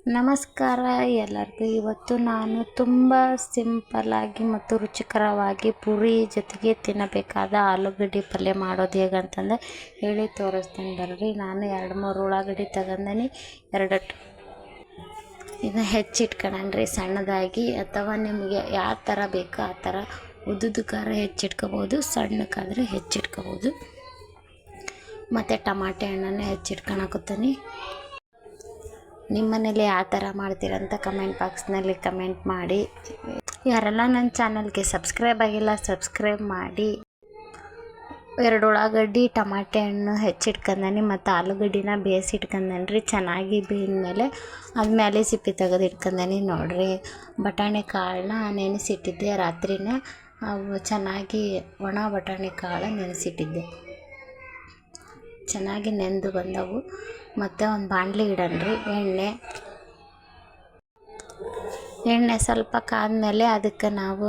ನಮಸ್ಕಾರ ಎಲ್ಲರಿಗೂ. ಇವತ್ತು ನಾನು ತುಂಬ ಸಿಂಪಲ್ಲಾಗಿ ಮತ್ತು ರುಚಿಕರವಾಗಿ ಪೂರಿ ಜೊತೆಗೆ ತಿನ್ನಬೇಕಾದ ಆಲೂಗಡ್ಡೆ ಪಲ್ಯ ಮಾಡೋದು ಹೇಗಂತಂದು ಹೇಳಿ ತೋರಿಸ್ತೀನಿ ಬರ್ರಿ. ನಾನು 2-3 ಉಳ್ಳಾಗಡ್ಡಿ ತಗೊಂಡೀನಿ. ಇದನ್ನ ಹೆಚ್ಚಿಟ್ಕೊಳ್ಳೋಣ್ರಿ ಸಣ್ಣದಾಗಿ, ಅಥವಾ ನಿಮಗೆ ಯಾವ ಥರ ಬೇಕೋ ಆ ಥರ ಉದ್ದುದಕ್ಕಾರ ಹೆಚ್ಚಿಟ್ಕೋಬೋದು, ಸಣ್ಣಕ್ಕಾದರೆ ಹೆಚ್ಚಿಟ್ಕೋಬೋದು. ಮತ್ತು ಟಮಾಟೆ ಹಣ್ಣನ್ನು ಹೆಚ್ಚಿಟ್ಕೊಳಕತ್ತೀನಿ. ನಿಮ್ಮ ಮನೇಲಿ ಯಾವ ಥರ ಮಾಡ್ತೀರಂತ ಕಮೆಂಟ್ ಬಾಕ್ಸ್ನಲ್ಲಿ ಕಮೆಂಟ್ ಮಾಡಿ. ಯಾರೆಲ್ಲ ನನ್ನ ಚಾನಲ್ಗೆ ಸಬ್ಸ್ಕ್ರೈಬ್ ಆಗಿಲ್ಲ ಸಬ್ಸ್ಕ್ರೈಬ್ ಮಾಡಿ. 2 ಉಳ್ಳಾಗಡ್ಡಿ, ಟಮಾಟೆ ಹಣ್ಣು ಹೆಚ್ಚಿಟ್ಕೊಂಡೀನಿ ಮತ್ತು ಆಲೂಗಡ್ಡಿನ ಬೇಯಿಸಿಟ್ಕೊಂಡೇನಿ. ಚೆನ್ನಾಗಿ ಬೇಯ್ದ್ಮೇಲೆ ಅದ್ಮೇಲೆ ಸಿಪ್ಪೆ ತೆಗೆದು ಇಟ್ಕೊಂಡೀನಿ. ನೋಡಿರಿ, ಬಟಾಣಿ ಕಾಳನ್ನ ನೆನೆಸಿಟ್ಟಿದ್ದೆ ರಾತ್ರಿನೇ. ಅವು ಚೆನ್ನಾಗಿ ಒಣ ಬಟಾಣಿ ಕಾಳು ನೆನೆಸಿಟ್ಟಿದ್ದೆ, ಚೆನ್ನಾಗಿ ನೆಂದು ಬಂದವು. ಮತ್ತು ಒಂದು ಬಾಣಲಿ ಇಡಣ್ರಿ. ಎಣ್ಣೆ ಸ್ವಲ್ಪ ಕಾದ್ಮೇಲೆ ಅದಕ್ಕೆ ನಾವು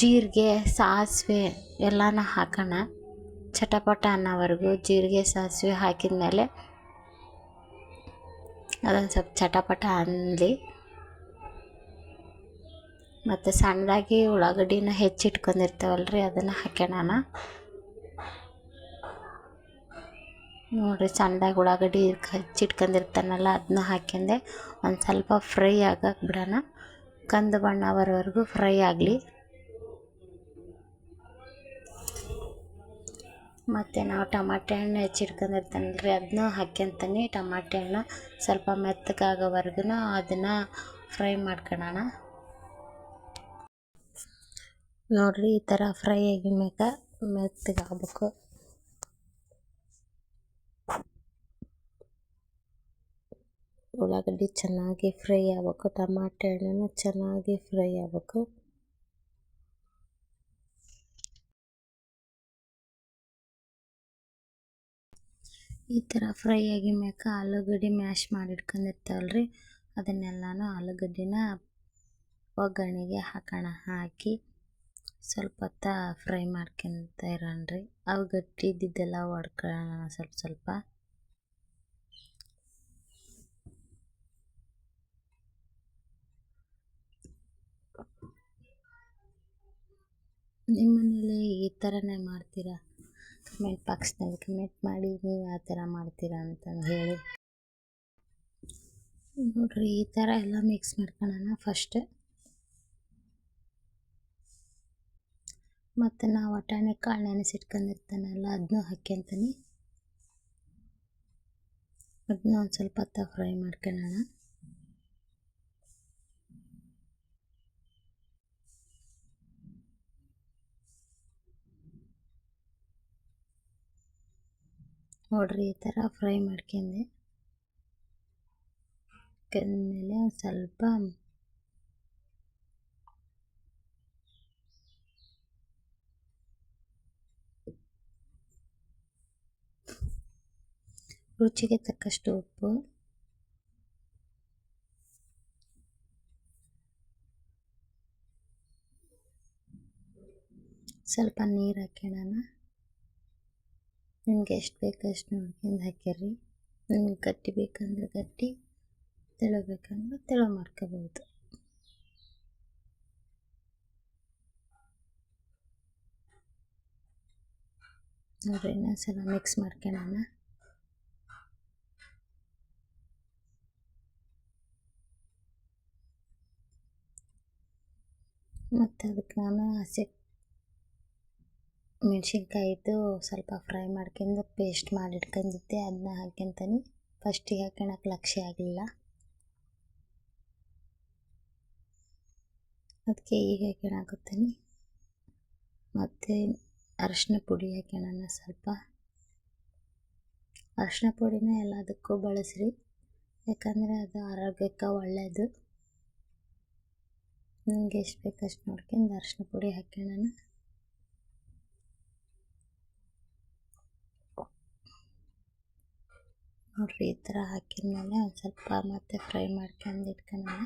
ಜೀರಿಗೆ, ಸಾಸಿವೆ ಎಲ್ಲನೂ ಹಾಕೋಣ. ಚಟಪಟ ಅನ್ನೋವರೆಗೂ ಜೀರಿಗೆ ಸಾಸಿವೆ ಹಾಕಿದ್ಮೇಲೆ ಅದೊಂದು ಸ್ವಲ್ಪ ಚಟಪಟ ಅನ್ನಲಿ. ಮತ್ತು ಸಣ್ಣದಾಗಿ ಉಳ್ಳಾಗಡ್ಡಿನ ಹೆಚ್ಚಿಟ್ಕೊಂಡಿರ್ತೇವಲ್ರಿ, ಅದನ್ನು ಹಾಕೋಣ. ನೋಡಿರಿ, ಸಣ್ಣದಾಗಿ ಉಳ್ಳಾಗಡ್ಡಿ ಹೆಚ್ಚಿಟ್ಕೊಂಡಿರ್ತಾನಲ್ಲ ಅದನ್ನ ಹಾಕ್ಯಂಡೆ ಒಂದು ಸ್ವಲ್ಪ ಫ್ರೈ ಆಗಕ್ಕೆ ಬಿಡೋಣ. ಕಂದು ಬಣ್ಣ ಬರೋವರೆಗೂ ಫ್ರೈ ಆಗಲಿ. ಮತ್ತು ನಾವು ಟಮಾಟೆ ಹಣ್ಣು ಹೆಚ್ಚಿಟ್ಕೊಂಡಿರ್ತಾನಲ್ರಿ ಅದನ್ನೂ ಹಾಕ್ಯಂತೀನಿ. ಟಮಾಟೆ ಹಣ್ಣು ಸ್ವಲ್ಪ ಮೆತ್ತಗಾಗೋವರೆಗೂ ಅದನ್ನು ಫ್ರೈ ಮಾಡ್ಕೊಳ್ಳೋಣ. ನೋಡಿರಿ, ಈ ಥರ ಫ್ರೈ ಆಗಿದ್ಮ್ಯಾಗ ಮೆತ್ತಗಾಗಬೇಕು. ಉಳ್ಳಾಗಡ್ಡಿ ಚೆನ್ನಾಗಿ ಫ್ರೈ ಆಗಬೇಕು, ಟಮಾಟೆ ಹಣ್ಣು ಚೆನ್ನಾಗಿ ಫ್ರೈ ಆಗಬೇಕು. ಈ ಥರ ಫ್ರೈ ಆಗಿದ್ಮ್ಯಾಕ ಆಲೂಗಡ್ಡೆ ಮ್ಯಾಶ್ ಮಾಡಿಟ್ಕೊಂಡಿರ್ತಾವಲ್ರಿ ಅದನ್ನೆಲ್ಲನೂ ಆಲೂಗಡ್ಡಿನ ಒಗ್ಗರಣೆಗೆ ಹಾಕೋಣ. ಹಾಕಿ ಸ್ವಲ್ಪ ಹೊತ್ತು ಫ್ರೈ ಮಾಡ್ಕೊತ ಇರೋಣ್ರಿ. ಅವು ಗಟ್ಟಿ ಇದ್ದಿದ್ದೆಲ್ಲ ಹೊಡ್ಕೊಳ್ಳೋಣ ಸ್ವಲ್ಪ. ನಿಮ್ಮ ಮನೇಲಿ ಈ ಥರನೇ ಮಾಡ್ತೀರಾ? ಕಮೆಂಟ್ ಬಾಕ್ಸ್ನಲ್ಲಿ ಕಮೆಂಟ್ ಮಾಡಿ, ನೀವು ಯಾವ ಥರ ಮಾಡ್ತೀರಾ ಅಂತ ಹೇಳಿ. ನೋಡಿರಿ, ಈ ಥರ ಎಲ್ಲ ಮಿಕ್ಸ್ ಮಾಡ್ಕೊಳ್ಳೋಣ ಫಸ್ಟ್. ಮತ್ತು ನಾವು ಬಟಾಣಿ ಕಾಳು ನೆನೆಸಿಟ್ಕೊಂಡಿರ್ತಾನಲ್ಲ ಅದನ್ನೂ ಹಾಕ್ಯಂತೀನಿ. ಅದನ್ನ ಒಂದು ಸ್ವಲ್ಪ ಹೊತ್ತು ಫ್ರೈ ಮಾಡ್ಕೊಳ್ಳೋಣ. ನೋಡಿರಿ, ಈ ಥರ ಫ್ರೈ ಮಾಡ್ಕೊಂಡೆ ಮೇಲೆ ಒಂದು ಸ್ವಲ್ಪ ರುಚಿಗೆ ತಕ್ಕಷ್ಟು ಉಪ್ಪು, ಸ್ವಲ್ಪ ನೀರು ಹಾಕ್ಕೊಳ್ಳೋಣ. ನಿಮ್ಗೆ ಎಷ್ಟು ಬೇಕು ಅಷ್ಟು ನೋಡ್ಕೊಂಡು ಹಾಕ್ಯಾರಿ. ನಿಮ್ಗೆ ಗಟ್ಟಿ ಬೇಕಂದ್ರೆ ಗಟ್ಟಿ, ತೆಳು ಬೇಕಂದ್ರೆ ತೆಳು ಮಾಡ್ಕೋಬೋದು. ನೋಡಿರಿ, ಇನ್ನೊಂದ್ಸಲ ಮಿಕ್ಸ್ ಮಾಡ್ಕೊಳ್ಳೋಣ. ಮತ್ತು ಅದಕ್ಕೆ ನಾನು ಹಸಿ ಮೆಣಸಿನ್ಕಾಯಿದು ಸ್ವಲ್ಪ ಫ್ರೈ ಮಾಡ್ಕೊಂಡು ಪೇಸ್ಟ್ ಮಾಡಿಟ್ಕೊಂಡಿದ್ದೆ, ಅದನ್ನ ಹಾಕ್ಯಂತೀನಿ. ಫಸ್ಟಿಗೆ ಹಾಕ್ಕೊಳಕ್ಕೆ ಲಕ್ಷ್ಯ ಆಗಲಿಲ್ಲ, ಅದಕ್ಕೆ ಈಗ ಹಾಕ್ಕೊಳಕತ್ತೀನಿ. ಮತ್ತು ಅರಿಶಿನ ಪುಡಿ ಹಾಕ್ಕೊಳ್ಳೋಣ ಸ್ವಲ್ಪ. ಅರಿಶಿನ ಪುಡಿನ ಎಲ್ಲದಕ್ಕೂ ಬಳಸ್ರಿ, ಯಾಕಂದರೆ ಅದು ಆರೋಗ್ಯಕ್ಕೆ ಒಳ್ಳೆಯದು. ನಿಮ್ಗೆ ಎಷ್ಟು ಬೇಕಷ್ಟು ನೋಡ್ಕೊಂಡು ಅರಿಶಿನ ಪುಡಿ ಹಾಕ್ಕೊಳ್ಳೋಣ. ನೋಡಿರಿ, ಈ ಥರ ಹಾಕಿದ್ಮೇಲೆ ಒಂದು ಸ್ವಲ್ಪ ಮತ್ತೆ ಫ್ರೈ ಮಾಡ್ಕೊಂಡು ಇಟ್ಕೊಳ್ಳೋಣ.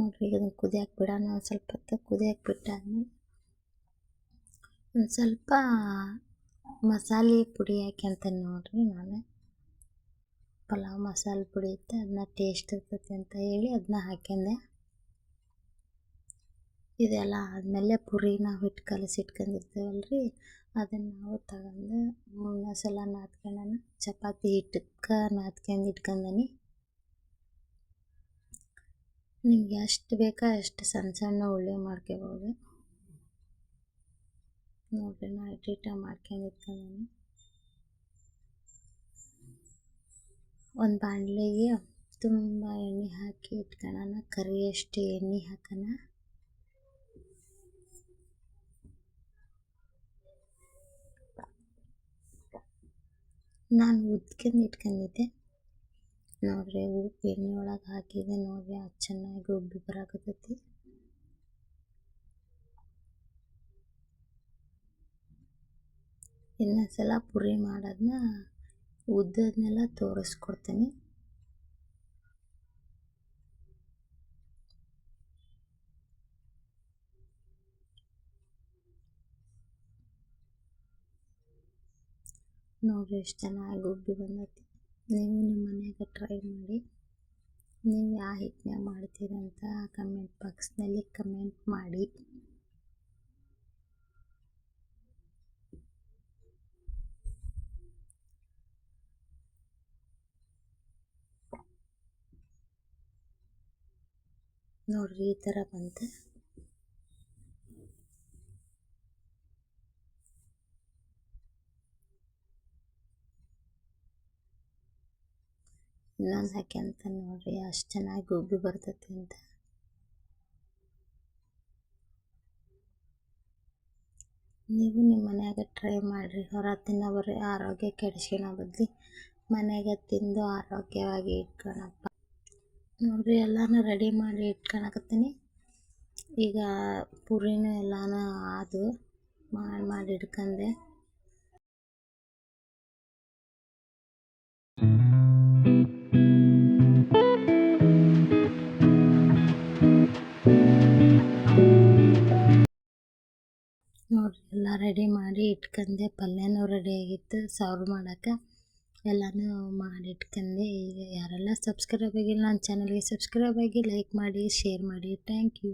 ನೋಡಿರಿ ಈಗ ಅದನ್ನು ಕುದಿಯಕ್ಕೆ ಬಿಡೋಣ. ಒಂದು ಸ್ವಲ್ಪ ಹೊತ್ತು ಕುದಿಯಕ್ಕೆ ಬಿಟ್ಟಾದ್ಮೇಲೆ ಒಂದು ಸ್ವಲ್ಪ ಮಸಾಲೆ ಪುಡಿ ಹಾಕ್ಯಂತೀನಿ ನೋಡಿರಿ. ನಾನು ಪಲಾವ್ ಮಸಾಲೆ ಪುಡಿ ಇತ್ತು, ಅದನ್ನ ಟೇಸ್ಟ್ ಇರ್ತೈತಿ ಅಂತ ಹೇಳಿ ಅದನ್ನ ಹಾಕ್ಯಂಡೆ. ಇದೆಲ್ಲ ಆದಮೇಲೆ ಪುರಿ ನಾವು ಹಿಟ್ಟು ಕಲಸಿಟ್ಕೊಂಡಿರ್ತೀವಲ್ಲ ರೀ, ಅದನ್ನು ನಾವು ತಗೊಂಡು ಸಲ ನಾದ್ಕೊಳ್ಳೋಣ. ಚಪಾತಿ ಹಿಟ್ಟಕ್ಕೆ ನಾದ್ಕೊಂಡು ಇಟ್ಕೊಂಡೀನಿ. ನಿಮ್ಗೆ ಎಷ್ಟು ಬೇಕೋ ಅಷ್ಟು ಸಣ್ಣ ಸಣ್ಣ ಉಳ್ಳಿ ಮಾಡ್ಕೋಬೋದು. ನೋಡಿರಿ ನಾ ಇಟ್ಟ ಮಾಡ್ಕೊಂಡು ಇಟ್ಕೊಂಡೀನಿ. ಒಂದು ಬಾಣಲೆಗೆ ತುಂಬ ಎಣ್ಣೆ ಹಾಕಿ ಇಟ್ಕೊಳ್ಳೋಣ. ಕರಿಯಷ್ಟು ಎಣ್ಣೆ ಹಾಕೋಣ. ನಾನು ಉದ್ಕೊಂಡು ಇಟ್ಕೊಂಡಿದ್ದೆ ನೋಡಿರಿ, ಎಣ್ಣೆ ಒಳಗೆ ಹಾಕಿದೆ ನೋಡಿರಿ, ಅದು ಚೆನ್ನಾಗಿ ಉಬ್ಬಿ ಬರಾಕತ್ತೈತಿ. ಇನ್ನೊಂದ್ಸಲ ಪುರಿ ಮಾಡೋದನ್ನ ಉದ್ದದನ್ನೆಲ್ಲ ತೋರಿಸ್ಕೊಡ್ತೀನಿ. ನೋಡಿರಿ ಎಷ್ಟು ಚೆನ್ನಾಗಿ ಉಬ್ಬಿ ಬಂದೈತಿ. ನೀವು ನಿಮ್ಮ ಮನ್ಯಾಗ ಟ್ರೈ ಮಾಡಿ. ನೀವು ಯಾವ ಹಿಟ್ಟನ್ಯಾಗ ಮಾಡ್ತೀರಂತ ಕಮೆಂಟ್ ಬಾಕ್ಸ್ನಲ್ಲಿ ಕಮೆಂಟ್ ಮಾಡಿ. ನೋಡಿರಿ ಈ ಥರ ಬಂತು. ಇನ್ನೊಂದು ಹಾಕ್ಯಂತ ನೋಡಿರಿ, ಅಷ್ಟು ಚೆನ್ನಾಗಿ ಉಬ್ಬಿ ಬರ್ತೈತಿ ಅಂತ. ನೀವು ನಿಮ್ಮ ಮನ್ಯಾಗ ಟ್ರೈ ಮಾಡಿರಿ. ಹೊರ ತಿನ್ನೋ ಬರೀ ಆರೋಗ್ಯ ಕೆಡಿಸ್ಕೊಳೋ ಬದಲು ಮನೆಯಾಗ ತಿಂದು ಆರೋಗ್ಯವಾಗಿ ಇಟ್ಕೊಳಪ್ಪ. ನೋಡಿರಿ ಎಲ್ಲನೂ ರೆಡಿ ಮಾಡಿ ಇಟ್ಕೊಳಕತ್ತೀನಿ. ಈಗ ಪುರಿನೂ ಎಲ್ಲನೂ ಆದವು, ಮಾಡಿ ಇಟ್ಕೊಂಡೆ. ನೋಡಿರಿ ಎಲ್ಲ ರೆಡಿ ಮಾಡಿ ಇಟ್ಕೊಂಡೆ. ಪಲ್ಯನೂ ರೆಡಿ ಆಗಿತ್ತು ಸರ್ವ್ ಮಾಡೋಕೆ. ಎಲ್ಲನೂ ಮಾಡಿ ಇಟ್ಕೊಂಡೆ. ಈಗ ಯಾರೆಲ್ಲ ಸಬ್ಸ್ಕ್ರೈಬ್ ಆಗಿಲ್ಲ ನನ್ನ ಚಾನಲ್ಗೆ ಸಬ್ಸ್ಕ್ರೈಬ್ ಆಗಿ, ಲೈಕ್ ಮಾಡಿ, ಶೇರ್ ಮಾಡಿ. Thank you.